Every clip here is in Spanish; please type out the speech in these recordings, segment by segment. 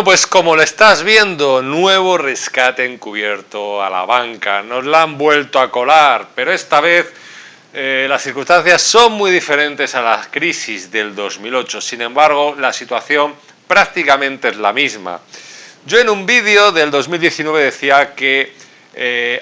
Bueno, pues como lo estás viendo, nuevo rescate encubierto a la banca. Nos la han vuelto a colar, pero esta vez las circunstancias son muy diferentes a la crisis del 2008. Sin embargo, la situación prácticamente es la misma. Yo en un vídeo del 2019 decía que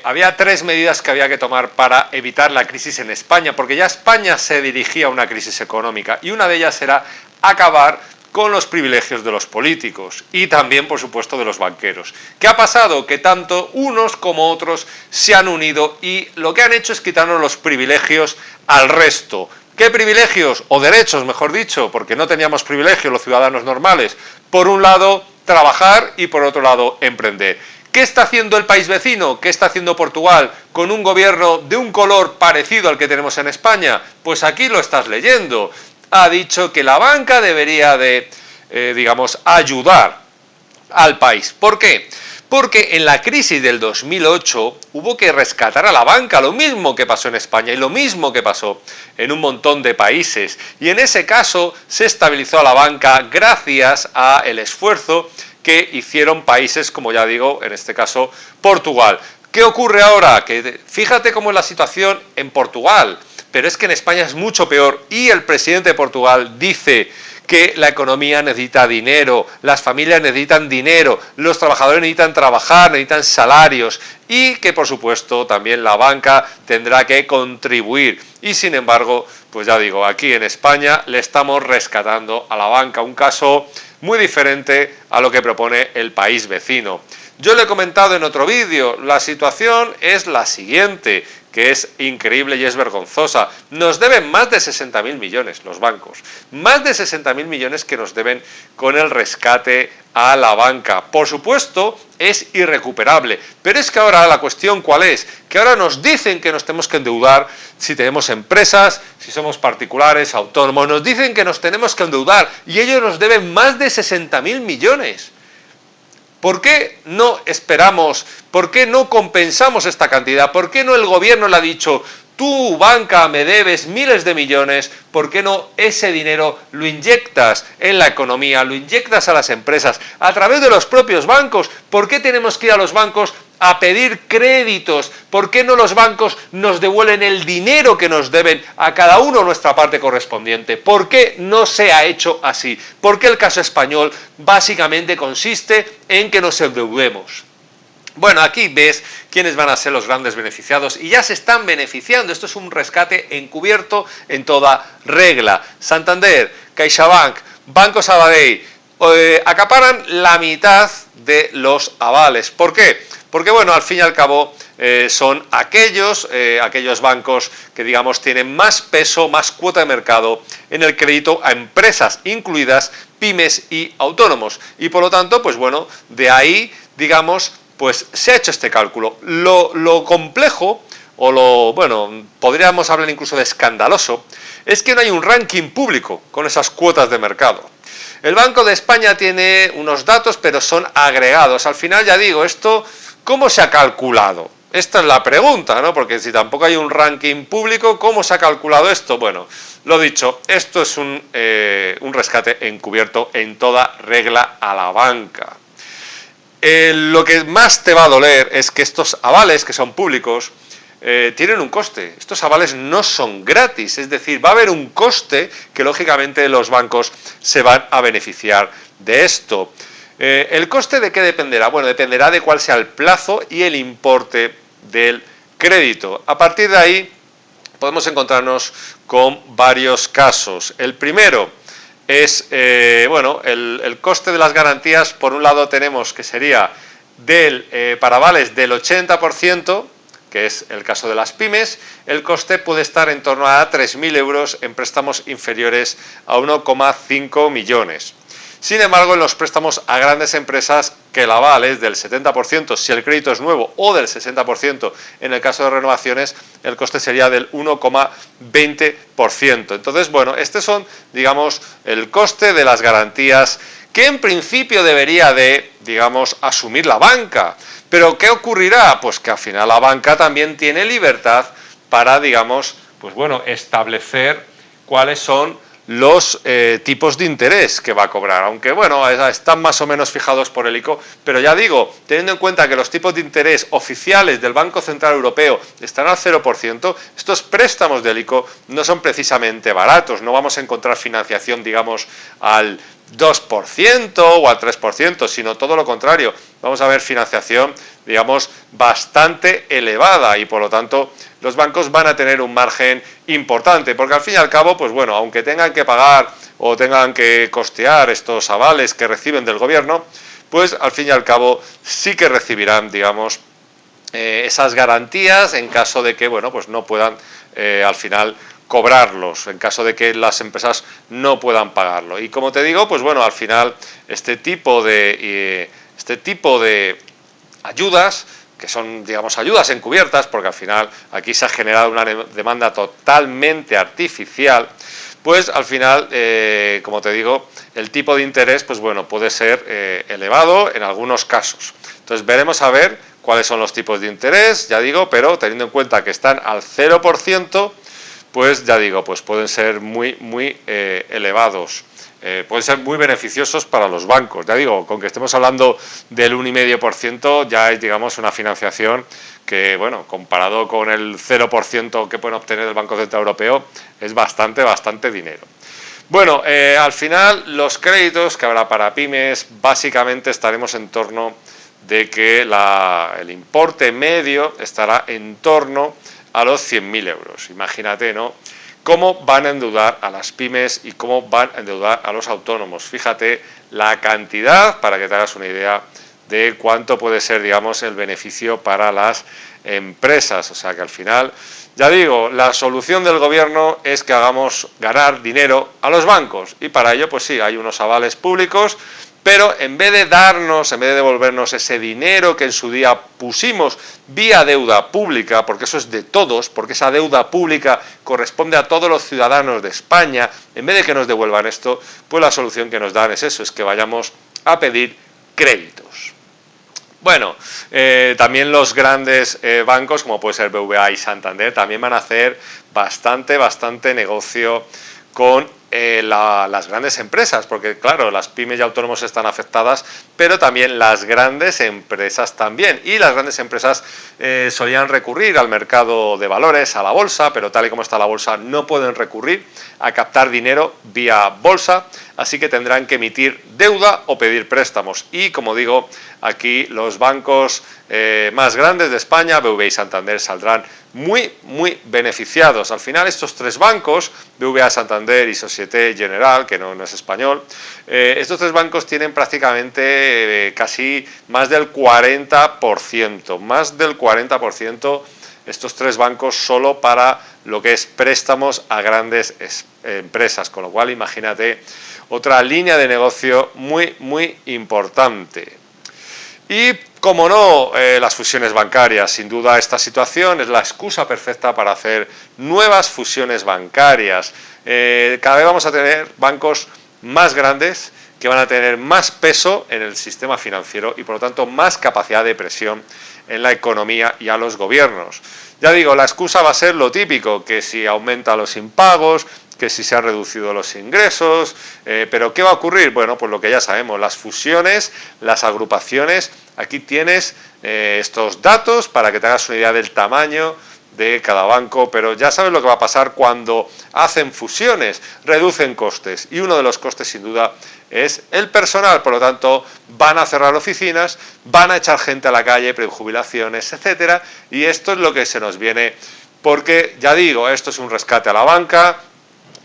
había 3 medidas que había que tomar para evitar la crisis en España, porque ya España se dirigía a una crisis económica y una de ellas era acabar con los privilegios de los políticos y también, por supuesto, de los banqueros. ¿Qué ha pasado? Que tanto unos como otros se han unido y lo que han hecho es quitarnos los privilegios al resto. ¿Qué privilegios? O derechos, mejor dicho, porque no teníamos privilegios los ciudadanos normales. Por un lado, trabajar y por otro lado, emprender. ¿Qué está haciendo el país vecino? ¿Qué está haciendo Portugal con un gobierno de un color parecido al que tenemos en España? Pues aquí lo estás leyendo. Ha dicho que la banca debería de, ayudar al país. ¿Por qué? Porque en la crisis del 2008 hubo que rescatar a la banca, lo mismo que pasó en España y lo mismo que pasó en un montón de países. Y en ese caso se estabilizó a la banca gracias al esfuerzo que hicieron países, como ya digo, en este caso Portugal. ¿Qué ocurre ahora? Que fíjate cómo es la situación en Portugal. Pero es que en España es mucho peor y el presidente de Portugal dice que la economía necesita dinero, las familias necesitan dinero, los trabajadores necesitan trabajar, necesitan salarios y que por supuesto también la banca tendrá que contribuir. Y sin embargo, pues ya digo, aquí en España le estamos rescatando a la banca, un caso muy diferente a lo que propone el país vecino. Yo le he comentado en otro vídeo, la situación es la siguiente, que es increíble y es vergonzosa. Nos deben más de 60.000 millones los bancos, más de 60.000 millones que nos deben con el rescate a la banca. Por supuesto, es irrecuperable, pero es que ahora la cuestión ¿cuál es? Que ahora nos dicen que nos tenemos que endeudar si tenemos empresas, si somos particulares, autónomos, nos dicen que nos tenemos que endeudar y ellos nos deben más de 60.000 millones. ¿Por qué no esperamos? ¿Por qué no compensamos esta cantidad? ¿Por qué no el gobierno le ha dicho, tú, banca, me debes miles de millones? ¿Por qué no ese dinero lo inyectas en la economía, lo inyectas a las empresas a través de los propios bancos? ¿Por qué tenemos que ir a los bancos a pedir créditos? ¿Por qué no los bancos nos devuelven el dinero que nos deben a cada uno nuestra parte correspondiente? ¿Por qué no se ha hecho así? ¿Por qué el caso español básicamente consiste en que nos endeudemos? Bueno, aquí ves quiénes van a ser los grandes beneficiados y ya se están beneficiando. Esto es un rescate encubierto en toda regla. Santander, CaixaBank, Banco Sabadell acaparan la mitad de los avales. ¿Por qué? Porque, bueno, al fin y al cabo son aquellos bancos que, digamos, tienen más peso, más cuota de mercado en el crédito a empresas, incluidas pymes y autónomos. Y, por lo tanto, pues bueno, de ahí, digamos, pues se ha hecho este cálculo. Lo complejo, podríamos hablar incluso de escandaloso, es que no hay un ranking público con esas cuotas de mercado. El Banco de España tiene unos datos, pero son agregados. Al final, ya digo, esto, ¿cómo se ha calculado? Esta es la pregunta, ¿no? Porque si tampoco hay un ranking público, ¿cómo se ha calculado esto? Bueno, lo dicho, esto es un rescate encubierto en toda regla a la banca. Lo que más te va a doler es que estos avales, que son públicos, tienen un coste. Estos avales no son gratis, es decir, va a haber un coste que lógicamente los bancos se van a beneficiar de esto. ¿El coste de qué dependerá? Bueno, dependerá de cuál sea el plazo y el importe del crédito. A partir de ahí podemos encontrarnos con varios casos. El primero es, el coste de las garantías. Por un lado tenemos que sería para avales del 80%, que es el caso de las pymes. El coste puede estar en torno a 3.000 euros en préstamos inferiores a 1,5 millones. Sin embargo, en los préstamos a grandes empresas, que el aval es del 70% si el crédito es nuevo o del 60% en el caso de renovaciones, el coste sería del 1,20%. Entonces, bueno, estos son, digamos, el coste de las garantías que en principio debería de, digamos, asumir la banca. Pero ¿qué ocurrirá? Pues que al final la banca también tiene libertad para, digamos, pues bueno, establecer cuáles son los tipos de interés que va a cobrar, aunque bueno, están más o menos fijados por el ICO, pero ya digo, teniendo en cuenta que los tipos de interés oficiales del Banco Central Europeo están al 0%, estos préstamos del ICO no son precisamente baratos, no vamos a encontrar financiación, digamos, al 2% o al 3%, sino todo lo contrario, vamos a ver financiación, digamos, bastante elevada y por lo tanto los bancos van a tener un margen importante, porque al fin y al cabo, pues bueno, aunque tengan que pagar o tengan que costear estos avales que reciben del gobierno, pues al fin y al cabo sí que recibirán, digamos, esas garantías en caso de que, bueno, pues no puedan al final cobrarlos, en caso de que las empresas no puedan pagarlo. Y como te digo, pues bueno, al final este tipo de ayudas, que son, digamos, ayudas encubiertas, porque al final aquí se ha generado una demanda totalmente artificial, pues al final, como te digo, el tipo de interés, pues bueno, puede ser elevado en algunos casos. Entonces veremos a ver cuáles son los tipos de interés, ya digo, pero teniendo en cuenta que están al 0%, pues ya digo, pues pueden ser muy elevados. Pueden ser muy beneficiosos para los bancos. Ya digo, con que estemos hablando del 1,5% ya es, digamos, una financiación que, bueno, comparado con el 0% que pueden obtener del Banco Central Europeo, es bastante dinero. Bueno, al final los créditos que habrá para pymes, básicamente estaremos en torno de que el importe medio estará en torno a los 100.000 euros. Imagínate, ¿no?, cómo van a endeudar a las pymes y cómo van a endeudar a los autónomos. Fíjate la cantidad, para que te hagas una idea de cuánto puede ser, digamos, el beneficio para las empresas. O sea que al final, ya digo, la solución del gobierno es que hagamos ganar dinero a los bancos y para ello, pues sí, hay unos avales públicos, pero en vez de devolvernos ese dinero que en su día pusimos vía deuda pública, porque eso es de todos, porque esa deuda pública corresponde a todos los ciudadanos de España, en vez de que nos devuelvan esto, pues la solución que nos dan es eso, es que vayamos a pedir créditos. Bueno, también los grandes bancos, como puede ser BBVA y Santander, también van a hacer bastante negocio con las grandes empresas, porque claro, las pymes y autónomos están afectadas, pero también las grandes empresas también, y las grandes empresas solían recurrir al mercado de valores, a la bolsa, pero tal y como está la bolsa no pueden recurrir a captar dinero vía bolsa, así que tendrán que emitir deuda o pedir préstamos, y como digo, aquí los bancos más grandes de España, BBVA y Santander, saldrán muy beneficiados. Al final estos tres bancos, BBVA, Santander y Société Générale, que no es español, estos tres bancos tienen prácticamente casi más del 40%, estos tres bancos solo para lo que es préstamos a grandes empresas, con lo cual imagínate otra línea de negocio muy importante. Y, como no, las fusiones bancarias, sin duda esta situación es la excusa perfecta para hacer nuevas fusiones bancarias. Cada vez vamos a tener bancos más grandes que van a tener más peso en el sistema financiero y por lo tanto más capacidad de presión en la economía y a los gobiernos. Ya digo, la excusa va a ser lo típico, que si aumenta los impagos, que si se han reducido los ingresos, pero ¿qué va a ocurrir? Bueno, pues lo que ya sabemos, las fusiones, las agrupaciones, aquí tienes estos datos para que te hagas una idea del tamaño de cada banco, pero ya sabes lo que va a pasar cuando hacen fusiones, reducen costes, y uno de los costes sin duda es el personal, por lo tanto van a cerrar oficinas, van a echar gente a la calle, prejubilaciones, etcétera, y esto es lo que se nos viene, porque ya digo, esto es un rescate a la banca.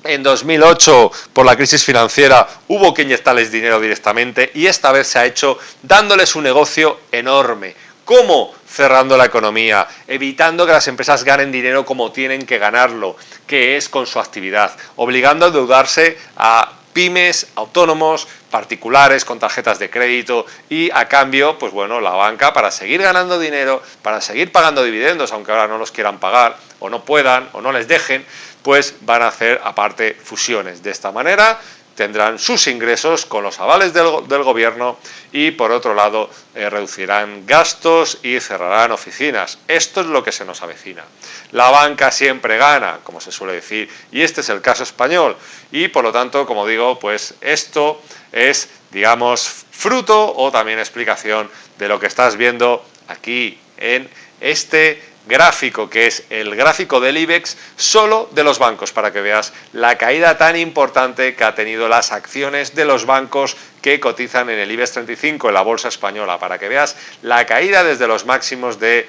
En 2008, por la crisis financiera, hubo que inyectarles dinero directamente y esta vez se ha hecho dándoles un negocio enorme. ¿Cómo? Cerrando la economía, evitando que las empresas ganen dinero como tienen que ganarlo, que es con su actividad, obligando a endeudarse a pymes, autónomos, particulares con tarjetas de crédito y a cambio, pues bueno, la banca para seguir ganando dinero, para seguir pagando dividendos, aunque ahora no los quieran pagar o no puedan o no les dejen, pues van a hacer aparte fusiones. De esta manera tendrán sus ingresos con los avales del gobierno y, por otro lado, reducirán gastos y cerrarán oficinas. Esto es lo que se nos avecina. La banca siempre gana, como se suele decir, y este es el caso español. Y, por lo tanto, como digo, pues esto es, digamos, fruto o también explicación de lo que estás viendo aquí en este gráfico, que es el gráfico del IBEX solo de los bancos, para que veas la caída tan importante que ha tenido las acciones de los bancos que cotizan en el IBEX 35, en la bolsa española, para que veas la caída desde los máximos de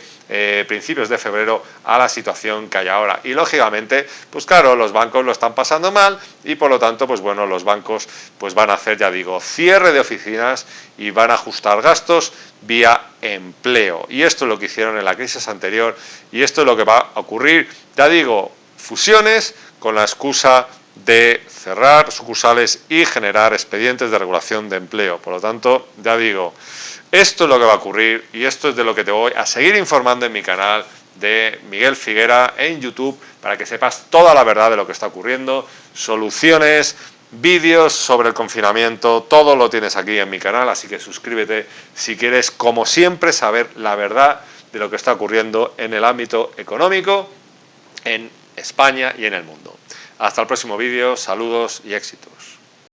principios de febrero a la situación que hay ahora. Y lógicamente, pues claro, los bancos lo están pasando mal y por lo tanto, pues bueno, los bancos pues van a hacer, ya digo, cierre de oficinas y van a ajustar gastos vía empleo. Y esto es lo que hicieron en la crisis anterior y esto es lo que va a ocurrir, ya digo, fusiones con la excusa de cerrar sucursales y generar expedientes de regulación de empleo. Por lo tanto, ya digo, esto es lo que va a ocurrir y esto es de lo que te voy a seguir informando en mi canal de Miguel Figuera en YouTube, para que sepas toda la verdad de lo que está ocurriendo, soluciones, vídeos sobre el confinamiento, todo lo tienes aquí en mi canal, así que suscríbete si quieres, como siempre, saber la verdad de lo que está ocurriendo en el ámbito económico, en España y en el mundo. Hasta el próximo vídeo, saludos y éxitos.